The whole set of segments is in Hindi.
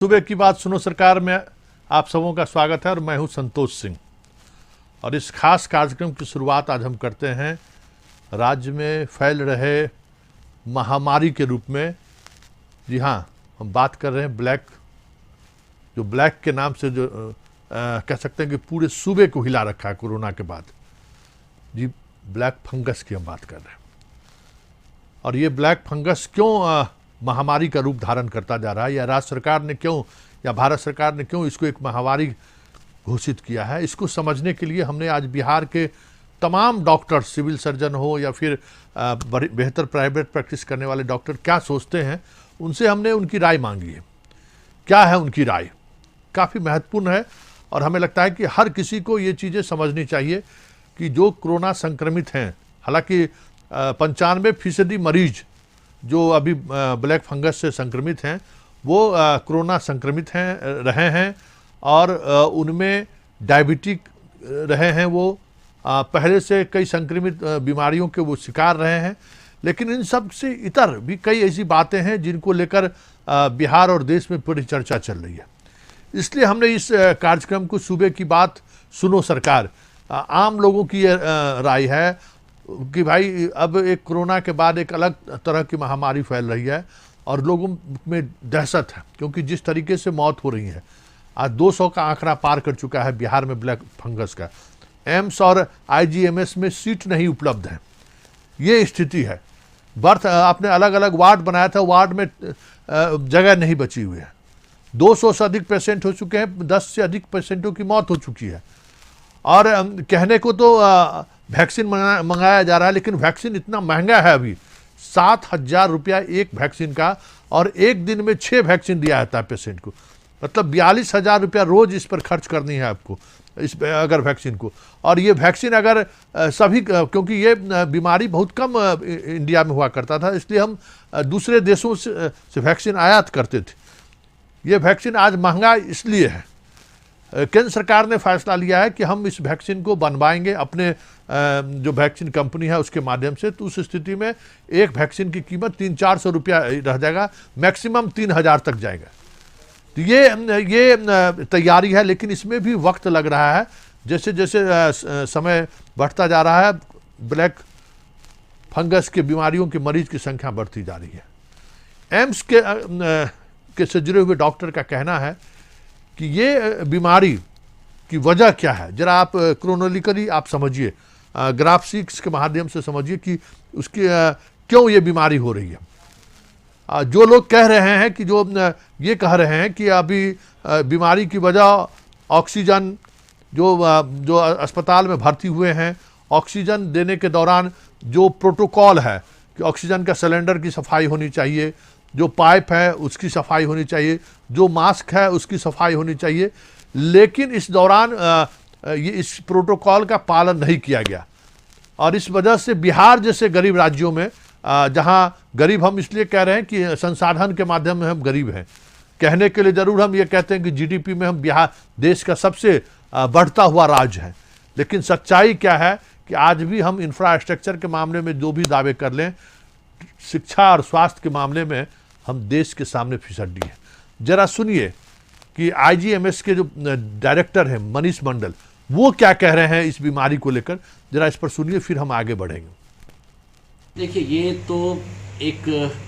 सुबह की बात सुनो सरकार में आप सबों का स्वागत है और मैं हूं संतोष सिंह। और इस खास कार्यक्रम की शुरुआत आज हम करते हैं राज्य में फैल रहे महामारी के रूप में। जी हाँ, हम बात कर रहे हैं ब्लैक के नाम से जो कह सकते हैं कि पूरे सूबे को हिला रखा है कोरोना के बाद। जी, ब्लैक फंगस की हम बात कर रहे हैं। और ये ब्लैक फंगस क्यों महामारी का रूप धारण करता जा रहा है, या राज्य सरकार ने क्यों या भारत सरकार ने क्यों इसको एक महामारी घोषित किया है, इसको समझने के लिए हमने आज बिहार के तमाम डॉक्टर, सिविल सर्जन हो या फिर बेहतर प्राइवेट प्रैक्टिस करने वाले डॉक्टर क्या सोचते हैं, उनसे हमने उनकी राय मांगी है। क्या है उनकी राय, काफ़ी महत्वपूर्ण है और हमें लगता है कि हर किसी को ये चीज़ें समझनी चाहिए कि जो कोरोना संक्रमित हैं, हालांकि 95% मरीज जो अभी ब्लैक फंगस से संक्रमित हैं वो कोरोना संक्रमित रहे हैं और उनमें डायबिटिक रहे हैं, वो पहले से कई संक्रमित बीमारियों के वो शिकार रहे हैं। लेकिन इन सब से इतर भी कई ऐसी बातें हैं जिनको लेकर बिहार और देश में पूरी चर्चा चल रही है। इसलिए हमने इस कार्यक्रम को सूबे की बात सुनो सरकार, आम लोगों की राय है कि भाई अब एक कोरोना के बाद एक अलग तरह की महामारी फैल रही है और लोगों में दहशत है, क्योंकि जिस तरीके से मौत हो रही है, आज 200 का आंकड़ा पार कर चुका है बिहार में ब्लैक फंगस का। एम्स और आईजीएमएस में सीट नहीं उपलब्ध है, ये स्थिति है। बर्थ आपने अलग अलग वार्ड बनाया था, वार्ड में जगह नहीं बची हुई है। 200 से अधिक पेशेंट हो चुके हैं, 10 से अधिक पेशेंटों की मौत हो चुकी है। और कहने को तो वैक्सीन मंगाया जा रहा है, लेकिन वैक्सीन इतना महंगा है अभी, 7,000 रुपया एक वैक्सीन का, और एक दिन में 6 वैक्सीन दिया जाता है पेशेंट को। मतलब 42,000 रुपया रोज इस पर खर्च करनी है आपको, इस अगर वैक्सीन को। और ये वैक्सीन अगर सभी, क्योंकि ये बीमारी बहुत कम इंडिया में हुआ करता था, इसलिए हम दूसरे देशों से वैक्सीन आयात करते थे। ये वैक्सीन आज महंगा इसलिए है, केंद्र सरकार ने फैसला लिया है कि हम इस वैक्सीन को बनवाएंगे अपने जो वैक्सीन कंपनी है उसके माध्यम से। तो उस स्थिति में एक वैक्सीन की कीमत 300-400 रुपया रह जाएगा, मैक्सिमम 3,000 तक जाएगा। तो ये तैयारी है, लेकिन इसमें भी वक्त लग रहा है। जैसे जैसे समय बढ़ता जा रहा है, ब्लैक फंगस के बीमारियों के मरीज की संख्या बढ़ती जा रही है। एम्स के से जुड़े हुए डॉक्टर का कहना है कि ये बीमारी की वजह क्या है। जरा आप क्रोनोलॉजिकली आप समझिए, ग्राफिक्स के माध्यम से समझिए कि उसकी क्यों ये बीमारी हो रही है। जो लोग कह रहे हैं कि ये कह रहे हैं कि अभी बीमारी की वजह ऑक्सीजन, जो अस्पताल में भर्ती हुए हैं, ऑक्सीजन देने के दौरान जो प्रोटोकॉल है कि ऑक्सीजन का सिलेंडर की सफाई होनी चाहिए, जो पाइप है उसकी सफाई होनी चाहिए, जो मास्क है उसकी सफाई होनी चाहिए, लेकिन इस दौरान ये इस प्रोटोकॉल का पालन नहीं किया गया। और इस वजह से बिहार जैसे गरीब राज्यों में, जहां गरीब हम इसलिए कह रहे हैं कि संसाधन के माध्यम में हम गरीब हैं, कहने के लिए जरूर हम ये कहते हैं कि जीडीपी में हम बिहार देश का सबसे बढ़ता हुआ राज्य है, लेकिन सच्चाई क्या है कि आज भी हम इंफ्रास्ट्रक्चर के मामले में जो भी दावे कर लें, शिक्षा और स्वास्थ्य के मामले में हम देश के सामने फिसड्डी है। जरा सुनिए कि आईजीएमएस के जो डायरेक्टर हैं मनीष मंडल, वो क्या कह रहे हैं इस बीमारी को लेकर। जरा इस पर सुनिए, फिर हम आगे बढ़ेंगे। देखिए, ये तो एक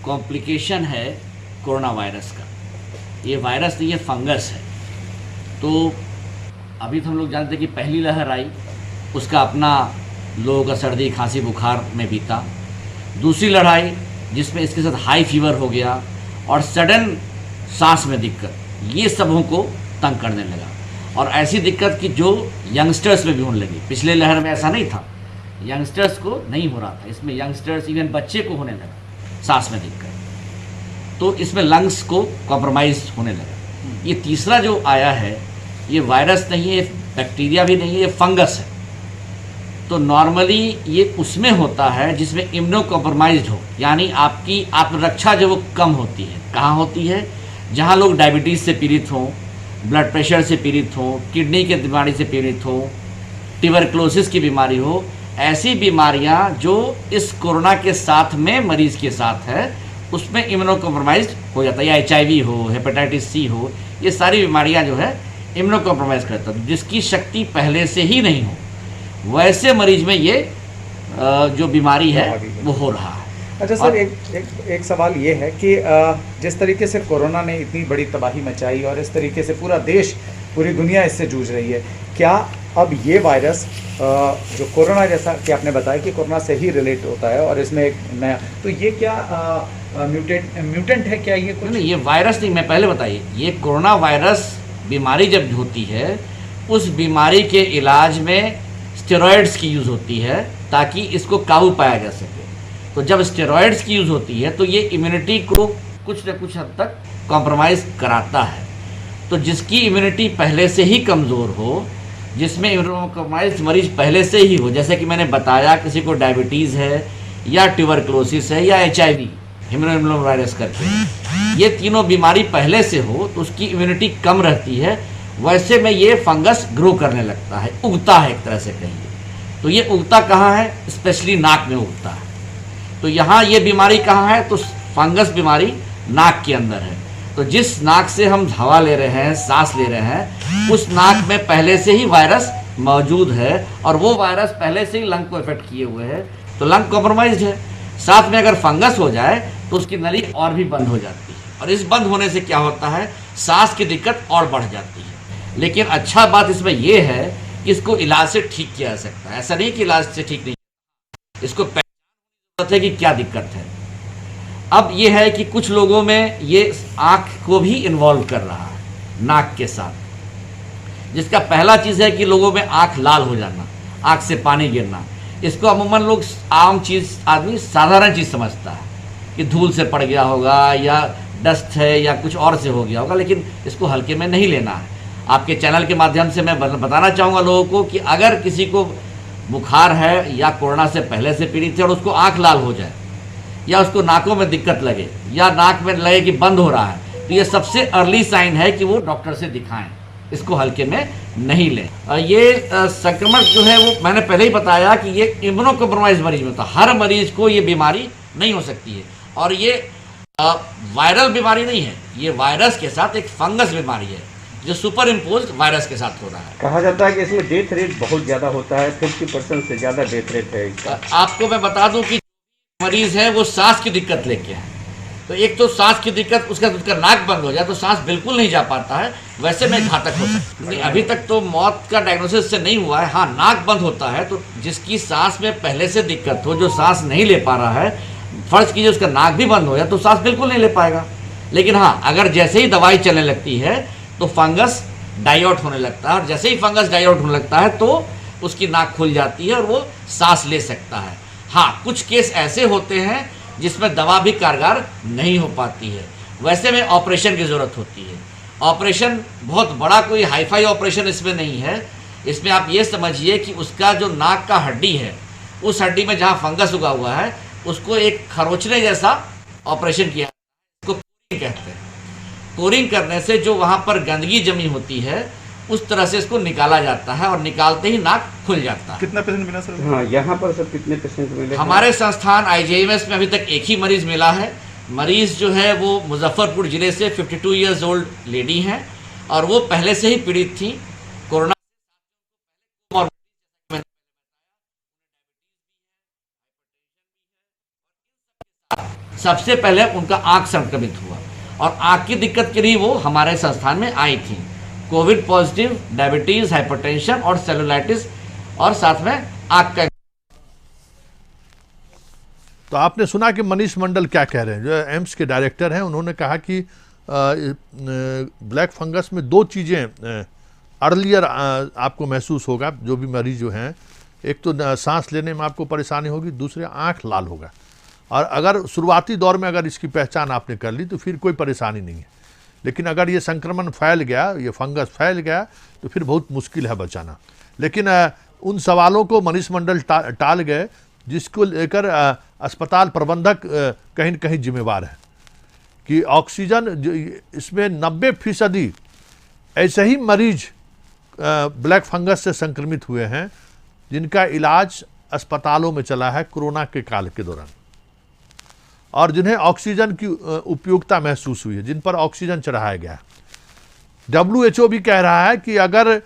कॉम्प्लिकेशन है कोरोना वायरस का। ये वायरस नहीं है, फंगस है। तो अभी तो हम लोग जानते हैं कि पहली लहर आई, उसका अपना लोगों का सर्दी खांसी बुखार में बीता। दूसरी लड़ाई जिसमें इसके साथ हाई फीवर हो गया और सडन सांस में दिक्कत, ये सबों को तंग करने लगा। और ऐसी दिक्कत कि जो यंगस्टर्स में भी होने लगी। पिछले लहर में ऐसा नहीं था, यंगस्टर्स को नहीं हो रहा था, इसमें यंगस्टर्स इवन बच्चे को होने लगा सांस में दिक्कत। तो इसमें लंग्स को कॉम्प्रोमाइज होने लगा। ये तीसरा जो आया है, ये वायरस नहीं है, ये बैक्टीरिया भी नहीं है, ये फंगस है। तो नॉर्मली ये उसमें होता है जिसमें इम्यूनो कॉम्प्रोमाइज्ड हो, यानी आपकी आत्मरक्षा जो वो कम होती है। कहाँ होती है? जहाँ लोग डायबिटीज़ से पीड़ित हों, ब्लड प्रेशर से पीड़ित हों, किडनी की बीमारी से पीड़ित हों, ट्यूबरक्लोसिस की बीमारी हो, ऐसी बीमारियाँ जो इस कोरोना के साथ में मरीज़ के साथ है, उसमें इम्यूनो कॉम्प्रोमाइज हो जाता है, या HIV हो, हेपेटाइटिस C हो, ये सारी बीमारियां जो है इम्यूनो कॉम्प्रोमाइज करता है। जिसकी शक्ति पहले से ही नहीं हो वैसे मरीज में ये जो बीमारी है वो हो रहा है। अच्छा सर, एक सवाल ये है कि जिस तरीके से कोरोना ने इतनी बड़ी तबाही मचाई और इस तरीके से पूरा देश, पूरी दुनिया इससे जूझ रही है, क्या अब ये वायरस जो कोरोना, जैसा कि आपने बताया कि कोरोना से ही रिलेट होता है और इसमें एक नया, तो ये क्या म्यूटेंट है क्या ये कुछ? नहीं, ये वायरस नहीं, मैं पहले बताइए, ये कोरोना वायरस बीमारी जब होती है उस बीमारी के इलाज में स्टेरॉयड्स की यूज़ होती है ताकि इसको काबू पाया जा सके। तो जब स्टेरॉयड्स की यूज़ होती है तो ये इम्यूनिटी को कुछ न कुछ हद तक कॉम्प्रोमाइज़ कराता है। तो जिसकी इम्यूनिटी पहले से ही कमज़ोर हो, जिसमें इम्यूनोकॉम्प्रोमाइज्ड मरीज पहले से ही हो, जैसे कि मैंने बताया किसी को डायबिटीज़ है या ट्यूबरक्लोसिस है या HIV, ह्यूमनो वायरस करके, ये तीनों बीमारी पहले से हो तो उसकी इम्यूनिटी कम रहती है, वैसे में ये फंगस ग्रो करने लगता है, उगता है एक तरह से कहिए। तो ये उगता कहाँ है? स्पेशली नाक में उगता है। तो यहाँ ये बीमारी कहाँ है? तो फंगस बीमारी नाक के अंदर है। तो जिस नाक से हम हवा ले रहे हैं, सांस ले रहे हैं, उस नाक में पहले से ही वायरस मौजूद है और वो वायरस पहले से ही लंग को इफेक्ट किए हुए है, तो लंग कॉम्प्रोमाइज्ड है। साथ में अगर फंगस हो जाए तो उसकी नली और भी बंद हो जाती है, और इस बंद होने से क्या होता है, सांस की दिक्कत और बढ़ जाती है। लेकिन अच्छा बात इसमें यह है कि इसको इलाज से ठीक किया जा सकता है। ऐसा नहीं कि इलाज से ठीक नहीं, इसको पहचान है कि क्या दिक्कत है। अब ये है कि कुछ लोगों में ये आँख को भी इन्वॉल्व कर रहा है नाक के साथ, जिसका पहला चीज़ है कि लोगों में आँख लाल हो जाना, आँख से पानी गिरना। इसको अमूमन लोग आम चीज़, आदमी साधारण चीज़ समझता है कि धूल से पड़ गया होगा या डस्ट है या कुछ और से हो गया होगा, लेकिन इसको हल्के में नहीं लेना है। आपके चैनल के माध्यम से मैं बताना चाहूँगा लोगों को कि अगर किसी को बुखार है या कोरोना से पहले से पीड़ित है और उसको आँख लाल हो जाए या उसको नाकों में दिक्कत लगे या नाक में लगे कि बंद हो रहा है, तो ये सबसे अर्ली साइन है कि वो डॉक्टर से दिखाएं, इसको हल्के में नहीं लें। ये संक्रमण जो है वो मैंने पहले ही बताया कि ये इम्यूनो कॉम्प्रोमाइज मरीज में होता है। हर मरीज को ये बीमारी नहीं हो सकती है, और ये वायरल बीमारी नहीं है, ये वायरस के साथ एक फंगस बीमारी है जो सुपर इम्पोज वायरस के साथ हो रहा है। कहा जाता है कि इसमें डेथ रेट बहुत ज़्यादा होता है, 50% से ज़्यादा डेथ रेट है इसका। आपको मैं बता दूं कि मरीज है वो सांस की दिक्कत लेके है, तो एक तो सांस की दिक्कत, उसका नाक बंद हो जाए तो सांस बिल्कुल नहीं जा पाता है, वैसे में घातक हो सकता है। अभी तक तो मौत का डायग्नोसिस से नहीं हुआ है। हाँ, नाक बंद होता है तो जिसकी सांस में पहले से दिक्कत हो, जो सांस नहीं ले पा रहा है, फर्ज कीजिए उसका नाक भी बंद हो जाए तो सांस बिल्कुल नहीं ले पाएगा। लेकिन हाँ, अगर जैसे ही दवाई चलने लगती है तो फंगस डाई आउट होने लगता है, और जैसे ही फंगस डाई आउट होने लगता है तो उसकी नाक खुल जाती है और वो सांस ले सकता है। हाँ, कुछ केस ऐसे होते हैं जिसमें दवा भी कारगर नहीं हो पाती है, वैसे में ऑपरेशन की ज़रूरत होती है। ऑपरेशन बहुत बड़ा कोई हाईफाई ऑपरेशन इसमें नहीं है। इसमें आप ये समझिए कि उसका जो नाक का हड्डी है, उस हड्डी में जहाँ फंगस उगा हुआ है उसको एक खरोचने जैसा ऑपरेशन किया, उसको कोरिंग कहते हैं। कोरिंग करने से जो वहाँ पर गंदगी जमी होती है उस तरह से इसको निकाला जाता है, और निकालते ही नाक खुल जाता है। कितना पेशेंट मिला सर? हाँ, यहाँ पर सर कितने पेशेंट मिले? हमारे संस्थान IJMS में अभी तक एक ही मरीज मिला है। मरीज जो है वो मुजफ्फरपुर जिले से 52 ईयर्स ओल्ड लेडी हैं, और वो पहले से ही पीड़ित थी कोरोना। सबसे पहले उनका आँख संक्रमित हुआ, और आँख की दिक्कत के लिए वो हमारे संस्थान में आई थी। कोविड पॉजिटिव, डायबिटीज, हाइपरटेंशन और सेलुलाइटिस, और साथ में आँख का। तो आपने सुना कि मनीष मंडल क्या कह रहे हैं, जो एम्स के डायरेक्टर हैं। उन्होंने कहा कि ब्लैक फंगस में दो चीज़ें अर्लियर आपको महसूस होगा, जो भी मरीज जो हैं, एक तो सांस लेने में आपको परेशानी होगी, दूसरे आँख लाल होगा। और अगर शुरुआती दौर में अगर इसकी पहचान आपने कर ली तो फिर कोई परेशानी नहीं है, लेकिन अगर ये संक्रमण फैल गया, ये फंगस फैल गया, तो फिर बहुत मुश्किल है बचाना। लेकिन उन सवालों को मनीष मंडल टाल गए जिसको लेकर अस्पताल प्रबंधक कहीं न कहीं जिम्मेवार है कि ऑक्सीजन, इसमें 90% ऐसे ही मरीज ब्लैक फंगस से संक्रमित हुए हैं जिनका इलाज अस्पतालों में चला है कोरोना के काल के दौरान। और जिन्हें ऑक्सीजन की उपयोगिता महसूस हुई है, जिन पर ऑक्सीजन चढ़ाया गया है। WHO भी कह रहा है कि अगर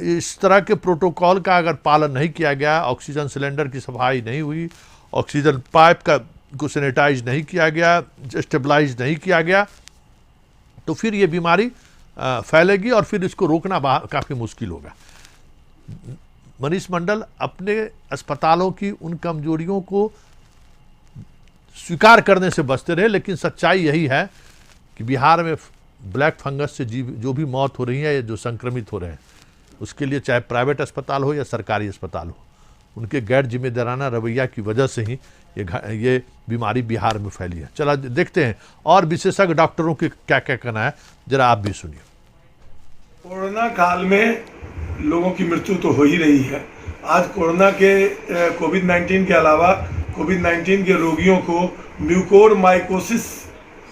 इस तरह के प्रोटोकॉल का अगर पालन नहीं किया गया, ऑक्सीजन सिलेंडर की सफाई नहीं हुई, ऑक्सीजन पाइप को सैनिटाइज नहीं किया गया, स्टेबलाइज नहीं किया गया, तो फिर ये बीमारी फैलेगी और फिर इसको रोकना काफ़ी मुश्किल होगा। मनीष मंडल अपने अस्पतालों की उन कमजोरियों को स्वीकार करने से बचते रहे, लेकिन सच्चाई यही है कि बिहार में ब्लैक फंगस से जो भी मौत हो रही है या जो संक्रमित हो रहे हैं, उसके लिए चाहे प्राइवेट अस्पताल हो या सरकारी अस्पताल हो, उनके गैर जिम्मेदाराना रवैया की वजह से ही ये बीमारी बिहार में फैली है। चला देखते हैं और विशेषज्ञ डॉक्टरों के क्या क्या कहना है, जरा आप भी सुनिए। कोरोना काल में लोगों की मृत्यु तो हो ही रही है। आज कोरोना के कोविड-19 के अलावा कोविड-19 के रोगियों को म्यूकोरमाइकोसिस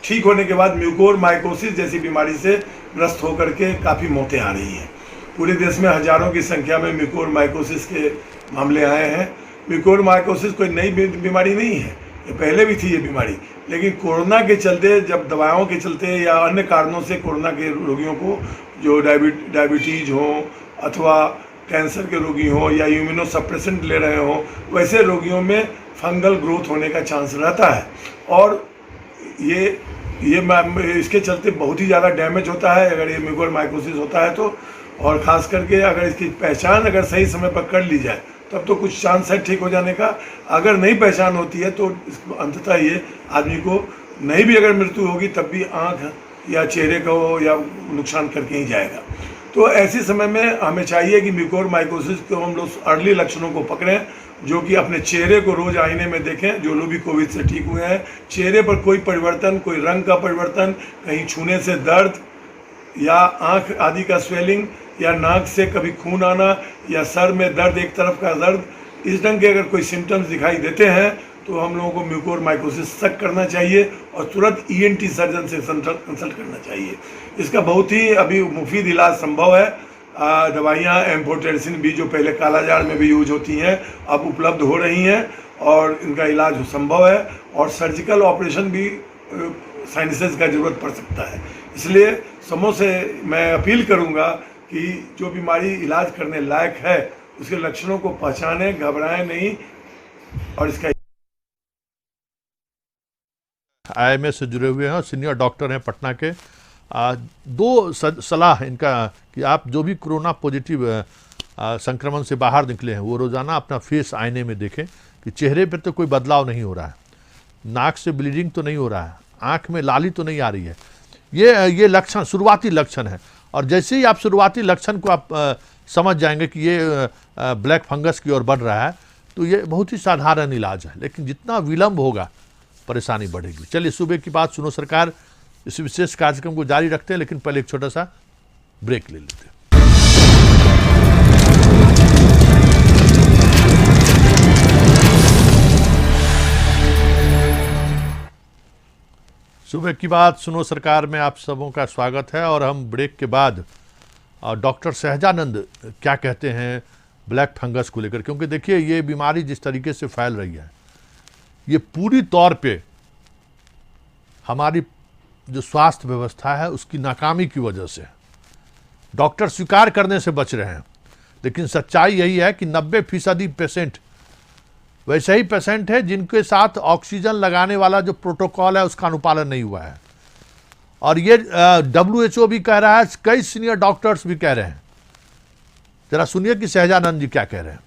ठीक होने के बाद म्यूकोरमाइकोसिस जैसी बीमारी से ग्रस्त होकर के काफ़ी मौतें आ रही हैं। पूरे देश में हजारों की संख्या में म्यूकोरमाइकोसिस के मामले आए हैं। म्यूकोरमाइकोसिस कोई नई बीमारी नहीं है, ये पहले भी थी ये बीमारी, लेकिन कोरोना के चलते, जब दवाओं के चलते या अन्य कारणों से कोरोना के रोगियों को, जो डायबिटीज हो अथवा कैंसर के रोगी हों या इम्यूनो सप्रेसेंट ले रहे हों, वैसे रोगियों में फंगल ग्रोथ होने का चांस रहता है और ये इसके चलते बहुत ही ज़्यादा डैमेज होता है अगर ये म्यूकोरमाइकोसिस होता है तो। और ख़ास करके अगर इसकी पहचान अगर सही समय पर कर ली जाए तब तो कुछ चांस है ठीक हो जाने का। अगर नहीं पहचान होती है तो अंततः ये आदमी को नहीं भी अगर मृत्यु होगी तब भी आँख या चेहरे को या नुकसान करके ही जाएगा। तो ऐसे समय में हमें चाहिए कि म्यूकोरमाइकोसिस को हम लोग अर्ली लक्षणों को पकड़ें, जो कि अपने चेहरे को रोज आईने में देखें। जो लोग भी कोविड से ठीक हुए हैं, चेहरे पर कोई परिवर्तन, कोई रंग का परिवर्तन, कहीं छूने से दर्द या आँख आदि का स्वेलिंग या नाक से कभी खून आना या सर में दर्द, एक तरफ का दर्द, इस ढंग के अगर कोई सिम्टम्स दिखाई देते हैं तो हम लोगों को म्यूकोरमाइकोसिस शक करना चाहिए और तुरंत ENT सर्जन से कंसल्ट करना चाहिए। इसका बहुत ही अभी मुफीद इलाज संभव है। दवाइयाँ एम्फोटेरिसिन भी जो पहले कालाजार में भी यूज होती हैं अब उपलब्ध हो रही हैं और इनका इलाज संभव है और सर्जिकल ऑपरेशन भी साइंसेस का ज़रूरत पड़ सकता है। इसलिए समूह से मैं अपील करूँगा कि जो बीमारी इलाज करने लायक है उसके लक्षणों को पहचानें, घबराएं नहीं। और इसका IMS से जुड़े हुए हैं और सीनियर डॉक्टर हैं पटना के। दो सलाह इनका कि आप जो भी कोरोना पॉजिटिव संक्रमण से बाहर निकले हैं वो रोज़ाना अपना फेस आईने में देखें कि चेहरे पर तो कोई बदलाव नहीं हो रहा है, नाक से ब्लीडिंग तो नहीं हो रहा है, आँख में लाली तो नहीं आ रही है। ये लक्षण शुरुआती लक्षण है और जैसे ही आप शुरुआती लक्षण को आप समझ जाएंगे कि ये ब्लैक फंगस की ओर बढ़ रहा है तो ये बहुत ही साधारण इलाज है, लेकिन जितना विलंब होगा परेशानी बढ़ेगी। चलिए सुबह की बात सुनो सरकार इस विशेष कार्यक्रम को जारी रखते हैं, लेकिन पहले एक छोटा सा ब्रेक ले लेते हैं। सुबह की बात सुनो सरकार में आप सबों का स्वागत है और हम ब्रेक के बाद डॉक्टर सहजानंद क्या कहते हैं ब्लैक फंगस को लेकर, क्योंकि देखिए ये बीमारी जिस तरीके से फैल रही है ये पूरी तौर पे हमारी जो स्वास्थ्य व्यवस्था है उसकी नाकामी की वजह से। डॉक्टर स्वीकार करने से बच रहे हैं, लेकिन सच्चाई यही है कि 90% पेशेंट वैसे ही पेशेंट है जिनके साथ ऑक्सीजन लगाने वाला जो प्रोटोकॉल है उसका अनुपालन नहीं हुआ है। और ये WHO भी कह रहा है, कई सीनियर डॉक्टर्स भी कह रहे हैं। जरा सुनिए कि सहजानंद जी क्या कह रहे हैं।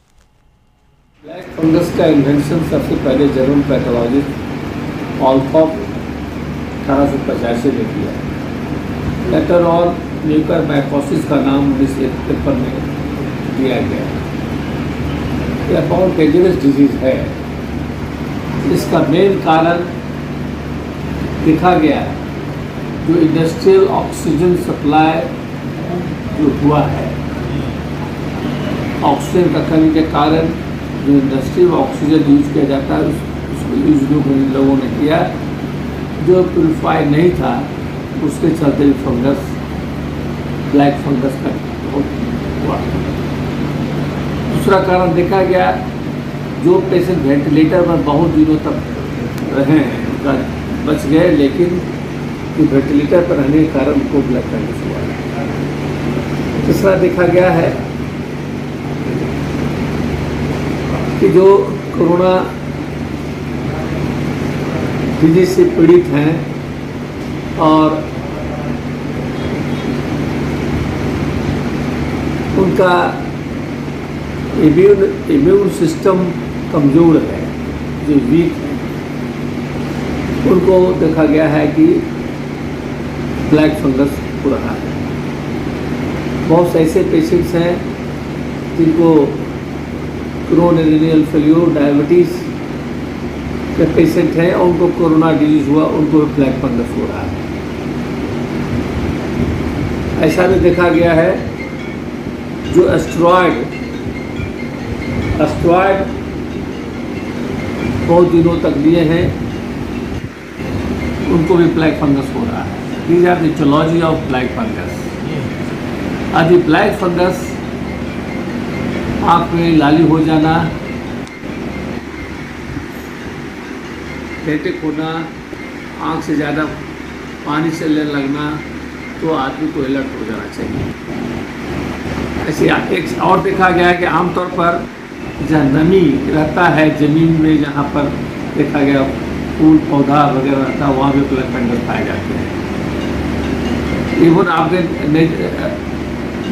ब्लैक फंगस का इन्वेंशन सबसे पहले जर्मन पैथोलॉजिस्ट ऑल्कॉप 1885 में किया। लेटर ऑन म्यूकोरमाइकोसिस का नाम 1953 में दिया गया। यह बहुत डेंजरस डिजीज है। इसका मेन कारण देखा गया है जो इंडस्ट्रियल ऑक्सीजन सप्लाई जो हुआ है, ऑक्सीजन का कमी के कारण जो इंडस्ट्री में ऑक्सीजन यूज किया जाता है उसको यूज लोगों ने किया, जो प्योरीफाई नहीं था उसके चलते फंगस ब्लैक फंगस का हुआ। दूसरा कारण देखा गया जो पेशेंट वेंटिलेटर पर बहुत दिनों तक रहे हैं, उनका बच गए, लेकिन वेंटिलेटर पर रहने के कारण उनको ब्लड फंगस हुआ। तीसरा देखा गया है कि जो कोरोना डिजीज से पीड़ित हैं और उनका इम्यून सिस्टम कमज़ोर है, जो वीक है, उनको देखा गया है कि ब्लैक फंगस हो रहा है। बहुत से ऐसे पेशेंट्स हैं जिनको क्रोनिक रीनल फेल्योर, डायबिटीज़ के पेशेंट हैं और उनको कोरोना डिजीज़ हुआ, उनको ब्लैक फंगस हो रहा है। ऐसा भी देखा गया है जो एस्टेरॉयड बहुत दिनों तक लिए हैं, उनको भी ब्लैक फंगस हो रहा है। These are the etiology of black fungus. यदि ब्लैक फंगस आँख में लाली हो जाना, हेडेक होना, आँख से ज़्यादा पानी से लेने लगना, तो आदमी को अलर्ट हो जाना चाहिए। ऐसे एक और देखा गया है कि आमतौर पर जहाँ नमी रहता है ज़मीन में, जहाँ पर देखा गया फूल पौधा वगैरह रहता है, वहाँ भी ब्लैक फंगस पाए जाते हैं। इवन आपके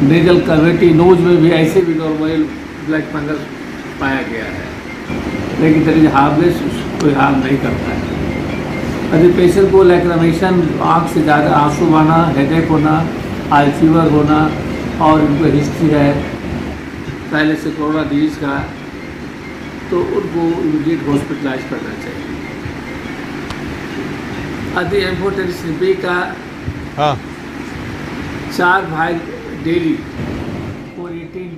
नेजल कैविटी, नोज में भी ऐसे भी नॉर्मल ब्लैक फंगस पाया गया है, लेकिन दर इज हार्मलेस, कोई हार्म नहीं करता है। यदि पेशेंट को लैक्रिमेशन, आँख से ज़्यादा आंसू आना, हेडेक होना, हाई फीवर होना और उनको हिस्ट्री है पहले से कोरोना डिजीज़ का, तो उनको इमीडिएट हॉस्पिटलाइज करना चाहिए। यदि इम्पोर्टेंस बी का हाँ 4 भाई डेली और 18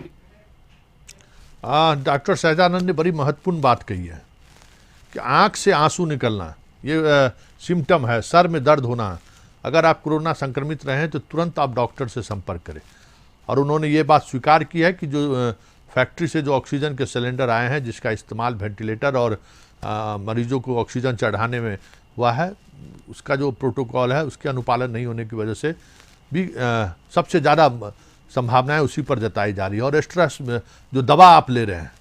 डॉक्टर सहजानंद ने बड़ी महत्वपूर्ण बात कही है कि आँख से आंसू निकलना ये सिम्टम है, सर में दर्द होना। अगर आप कोरोना संक्रमित रहे हैं तो तुरंत आप डॉक्टर से संपर्क करें। और उन्होंने ये बात स्वीकार की है कि जो फैक्ट्री से जो ऑक्सीजन के सिलेंडर आए हैं, जिसका इस्तेमाल वेंटिलेटर और मरीजों को ऑक्सीजन चढ़ाने में हुआ है, उसका जो प्रोटोकॉल है उसके अनुपालन नहीं होने की वजह से भी सबसे ज़्यादा संभावनाएं उसी पर जताई जा रही है। और स्ट्रेस जो दवा आप ले रहे हैं,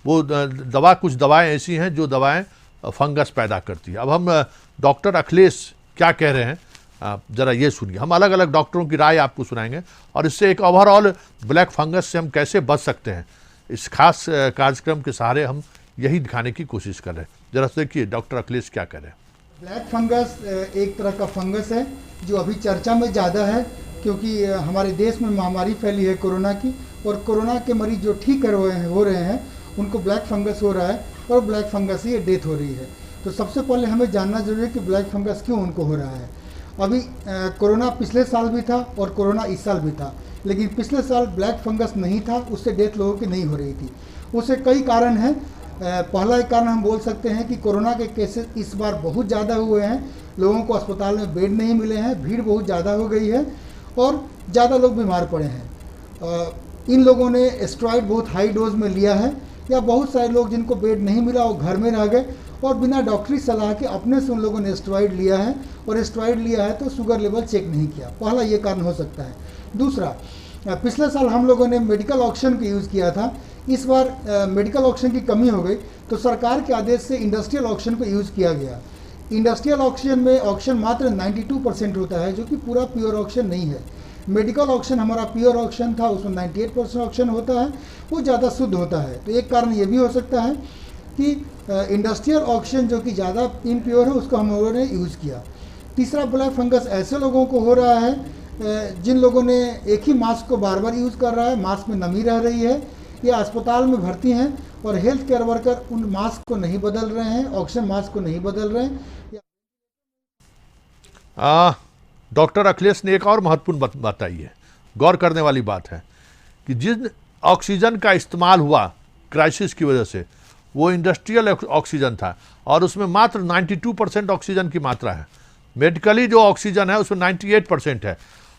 वो दवा, कुछ दवाएं ऐसी हैं जो दवाएं फंगस पैदा करती है। अब हम डॉक्टर अखिलेश क्या कह रहे हैं ज़रा ये सुनिए। हम अलग अलग डॉक्टरों की राय आपको सुनाएंगे और इससे एक ओवरऑल ब्लैक फंगस से हम कैसे बच सकते हैं, इस खास कार्यक्रम के सहारे हम यही दिखाने की कोशिश कर रहे हैं। ज़रा देखिए डॉक्टर अखिलेश क्या कह रहे हैं। ब्लैक फंगस एक तरह का फंगस है जो अभी चर्चा में ज़्यादा है, क्योंकि हमारे देश में महामारी फैली है कोरोना की, और कोरोना के मरीज जो ठीक हो रहे हैं उनको ब्लैक फंगस हो रहा है और ब्लैक फंगस से डेथ हो रही है। तो सबसे पहले हमें जानना जरूरी है कि ब्लैक फंगस क्यों उनको हो रहा है। अभी कोरोना पिछले साल भी था और कोरोना इस साल भी था, लेकिन पिछले साल ब्लैक फंगस नहीं था, उससे डेथ लोगों की नहीं हो रही थी। उससे कई कारण हैं। पहला एक कारण हम बोल सकते हैं कि कोरोना के केसेस इस बार बहुत ज़्यादा हुए हैं, लोगों को अस्पताल में बेड नहीं मिले हैं, भीड़ बहुत ज़्यादा हो गई है और ज़्यादा लोग बीमार पड़े हैं। इन लोगों ने स्टेरॉइड बहुत हाई डोज में लिया है, या बहुत सारे लोग जिनको बेड नहीं मिला वो घर में रह गए और बिना डॉक्टरी सलाह के अपने से उन लोगों ने स्टेरॉइड लिया है, और स्टेरॉइड लिया है तो शुगर लेवल चेक नहीं किया। पहला ये कारण हो सकता है। दूसरा, पिछले साल हम लोगों ने मेडिकल ऑक्शन का यूज़ किया था, इस बार मेडिकल ऑक्शन की कमी हो गई तो सरकार के आदेश से इंडस्ट्रियल ऑक्शन को यूज़ किया गया। इंडस्ट्रियल ऑक्शन में ऑक्शन मात्र 92% होता है, जो कि पूरा प्योर ऑक्शन नहीं है। मेडिकल ऑक्शन हमारा प्योर ऑक्शन था, उसमें 98% ऑक्शन होता है, वो ज़्यादा शुद्ध होता है। तो एक कारण ये भी हो सकता है कि इंडस्ट्रियल ऑक्शन जो कि ज़्यादा इनप्योर है उसको हम लोगों ने यूज़ किया। तीसरा, ब्लैक फंगस ऐसे लोगों को हो रहा है जिन लोगों ने एक ही मास्क को बार बार यूज़ कर रहा है, मास्क में नमी रह रही है, या अस्पताल में भर्ती हैं और हेल्थ केयर वर्कर उन मास्क को नहीं बदल रहे हैं, ऑक्सीजन मास्क को नहीं बदल रहे हैं। डॉक्टर अखिलेश ने एक और महत्वपूर्ण बात बताई है, गौर करने वाली बात है कि जिन ऑक्सीजन का इस्तेमाल हुआ क्राइसिस की वजह से, वो इंडस्ट्रियल ऑक्सीजन था और उसमें मात्र 92% ऑक्सीजन की मात्रा है। मेडिकली जो ऑक्सीजन है उसमें 98% है,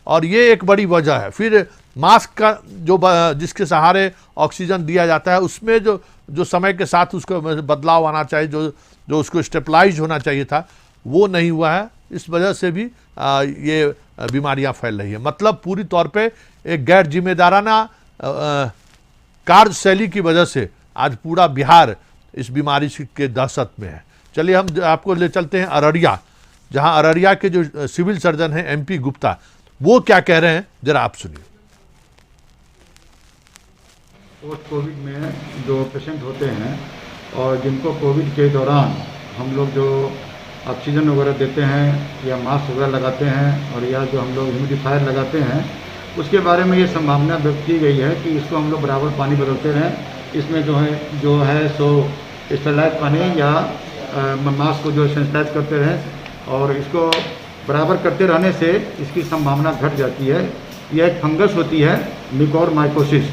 और ये एक बड़ी वजह है। फिर मास्क का जो जिसके सहारे ऑक्सीजन दिया जाता है, उसमें जो समय के साथ उसको बदलाव आना चाहिए, जो उसको स्टेबलाइज होना चाहिए था, वो नहीं हुआ है, इस वजह से भी ये बीमारियां फैल रही है। मतलब पूरी तौर पे एक गैर जिम्मेदाराना कार्यशैली की वजह से आज पूरा बिहार इस बीमारी के दहशत में है। चलिए हम आपको ले चलते हैं अररिया, जहां अररिया के जो सिविल सर्जन हैं MP गुप्ता, वो क्या कह रहे हैं जरा आप सुनिए। पोस्ट कोविड में जो पेशेंट होते हैं और जिनको कोविड के दौरान हम लोग जो ऑक्सीजन वगैरह देते हैं या मास्क वगैरह लगाते हैं और या जो हम लोग ह्यूमिडिफायर लगाते हैं, उसके बारे में ये संभावना व्यक्त की गई है कि इसको हम लोग बराबर पानी बदलते रहें। इसमें जो है सो स्टेलाइज पानी या मास्क को जो सैनिटाइज करते रहें और इसको बराबर करते रहने से इसकी संभावना घट जाती है। यह एक फंगस होती है म्यूकोरमाइकोसिस,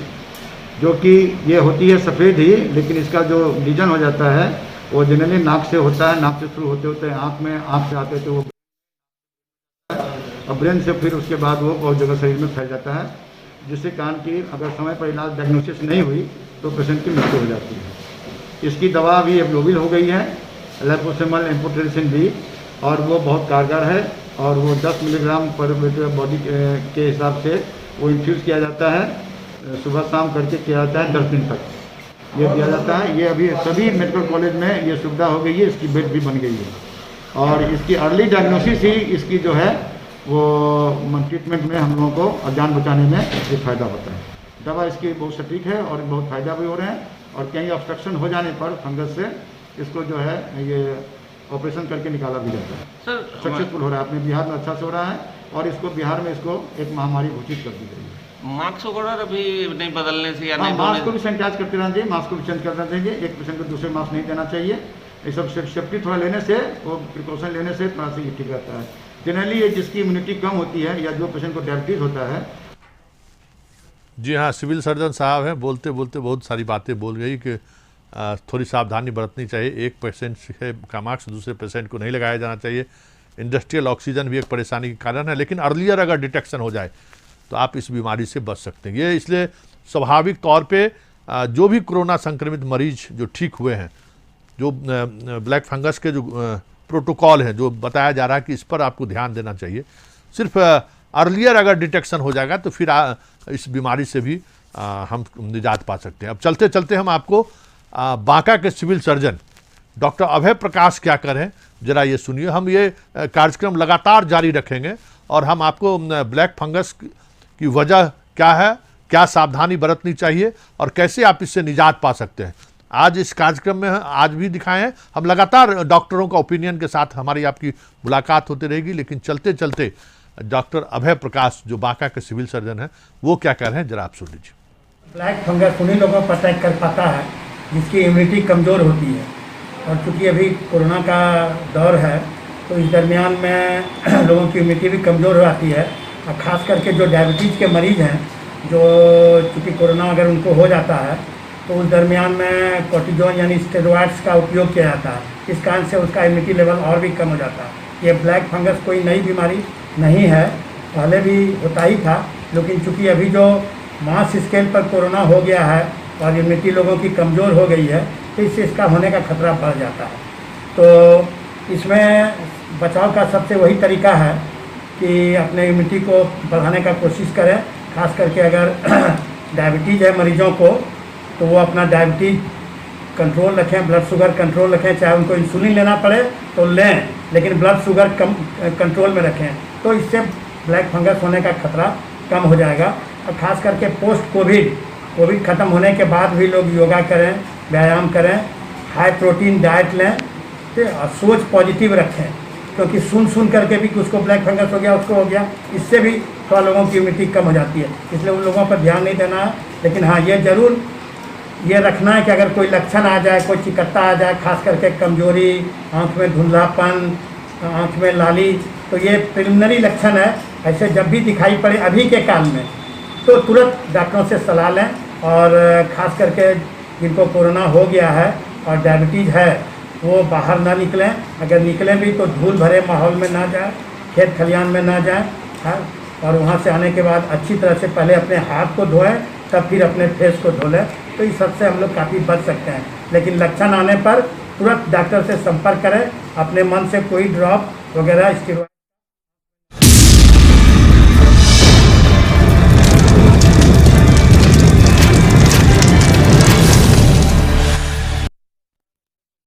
जो कि ये होती है सफ़ेद ही, लेकिन इसका जो लीजन हो जाता है वो जनरली नाक से होता है। नाक से शुरू होते होते आँख में, आँख से आते तो वो और ब्रेन से फिर उसके बाद वो बहुत जगह शरीर में फैल जाता है, जिससे कारण कि अगर समय पर इलाज डायग्नोसिस नहीं हुई तो पेशेंट की मृत्यु हो जाती है। इसकी दवा अभी अवेलेबल हो गई है, लाइपोसोमल एम्फोटेरिसिन B, और वो बहुत कारगर है और वो 10 मिलीग्राम पर बॉडी के हिसाब से वो इन्फ्यूज़ किया जाता है, सुबह शाम करके किया जाता है 10 दिन तक ये दिया जाता है। ये अभी सभी मेडिकल कॉलेज में ये सुविधा हो गई है, इसकी बेड भी बन गई है और इसकी अर्ली डायग्नोसिस ही इसकी जो है वो ट्रीटमेंट में हम लोगों को जान बचाने में ये फ़ायदा होता है। दवा इसकी बहुत सटीक है और बहुत फ़ायदा भी हो रहे हैं और कहीं ऑब्स्ट्रक्शन हो जाने पर फंगस से इसको जो है ये ऑपरेशन करके निकाला भी जाता है। सर सक्सेसफुल हो रहा है, अपने बिहार में अच्छा से हो रहा है और इसको बिहार में इसको एक महामारी घोषित कर दी गई है। मास्क वगैरह भी नहीं बदलने से या हाँ, नहीं मास्क को भी सैनिटाइज करते रहना चाहिए, मास्क को भी चेंज करना चाहिए। एक पेशेंट को दूसरे मास्क नहीं देना चाहिए। ये सब सेफ्टी थोड़ा लेने से, वो प्रिकॉशन लेने से थोड़ा सा ये ठीक रहता है। जनरली ये जिसकी इम्यूनिटी कम होती है या जो पेशेंट को डायबिटीज़ होता है। जी हाँ, सिविल सर्जन साहब हैं, बोलते बोलते बहुत सारी बातें बोल गई कि थोड़ी सावधानी बरतनी चाहिए। एक पेशेंट का मास्क दूसरे पेशेंट को नहीं लगाया जाना चाहिए। इंडस्ट्रियल ऑक्सीजन भी एक परेशानी के कारण है, लेकिन अर्लियर अगर डिटेक्शन हो जाए तो आप इस बीमारी से बच सकते हैं। ये इसलिए स्वाभाविक तौर पे जो भी कोरोना संक्रमित मरीज जो ठीक हुए हैं, जो ब्लैक फंगस के जो प्रोटोकॉल हैं, जो बताया जा रहा है कि इस पर आपको ध्यान देना चाहिए। सिर्फ अर्लियर अगर डिटेक्शन हो जाएगा तो फिर इस बीमारी से भी हम निजात पा सकते हैं। अब चलते चलते हम आपको बांका के सिविल सर्जन डॉक्टर अभय प्रकाश क्या करें जरा ये सुनिए। हम ये कार्यक्रम लगातार जारी रखेंगे और हम आपको ब्लैक फंगस की वजह क्या है, क्या सावधानी बरतनी चाहिए और कैसे आप इससे निजात पा सकते हैं, आज इस कार्यक्रम में आज भी दिखाए हैं। हम लगातार डॉक्टरों का ओपिनियन के साथ हमारी आपकी मुलाकात होती रहेगी, लेकिन चलते चलते डॉक्टर अभय प्रकाश जो बांका के सिविल सर्जन हैं वो क्या कह रहे हैं जरा आप सुन लीजिए। ब्लैक फंगस उन्हीं लोगों पर अटैक कर पाता है जिसकी इम्यूनिटी कमज़ोर होती है, और चूँकि अभी कोरोना का दौर है तो इस दरमियान में लोगों की इम्यूनिटी भी कमज़ोर हो जाती है। और ख़ास करके जो डायबिटीज़ के मरीज़ हैं, जो चूँकि कोरोना अगर उनको हो जाता है तो उस दरमियान में कोर्टिजोन यानी स्टेरॉइड्स का उपयोग किया जाता है। इस कारण से उसका इम्यूनिटी लेवल और भी कम हो जाता है। ये ब्लैक फंगस कोई नई बीमारी नहीं है, पहले भी होता ही था, लेकिन चूँकि अभी जो मास स्केल पर कोरोना हो गया है और इम्यूनिटी लोगों की कमज़ोर हो गई है तो इससे इसका होने का खतरा बढ़ जाता है। तो इसमें बचाव का सबसे वही तरीका है कि अपने इम्यूनिटी को बढ़ाने का कोशिश करें। खास करके अगर डायबिटीज़ है मरीजों को तो वो अपना डायबिटीज़ कंट्रोल रखें, ब्लड शुगर कंट्रोल रखें, चाहे उनको इंसुलिन लेना पड़े तो लें, लेकिन ब्लड शुगर कम कंट्रोल में रखें, तो इससे ब्लैक फंगस होने का खतरा कम हो जाएगा। और ख़ास करके पोस्ट कोविड ख़त्म होने के बाद भी लोग योगा करें, व्यायाम करें, हाई प्रोटीन डाइट लें और सोच पॉजिटिव रखें, क्योंकि सुन करके भी उसको ब्लैक फंगस हो गया, उसको हो गया, इससे भी थोड़ा लोगों की इम्यूनिटी कम हो जाती है। इसलिए उन लोगों पर ध्यान नहीं देना है। लेकिन हाँ, ये ज़रूर ये रखना है कि अगर कोई लक्षण आ जाए, कोई चिकत्ता आ जाए, खास करके कमजोरी, आँख में धुंधलापन, आँख में लाली, तो ये प्रिलिमिनरी लक्षण है। ऐसे जब भी दिखाई पड़े अभी के काल में तो तुरंत डॉक्टरों से सलाह लें। और ख़ास करके जिनको कोरोना हो गया है और डायबिटीज़ है वो बाहर ना निकलें, अगर निकलें भी तो धूल भरे माहौल में ना जाए, खेत खलियान में ना जाएं, हाँ, और वहाँ से आने के बाद अच्छी तरह से पहले अपने हाथ को धोएं, तब फिर अपने फेस को धो लें, तो इस सबसे हम लोग काफ़ी बच सकते हैं। लेकिन लक्षण आने पर तुरंत डॉक्टर से संपर्क करें अपने मन से कोई ड्रॉप वगैरह स्टेरॉइड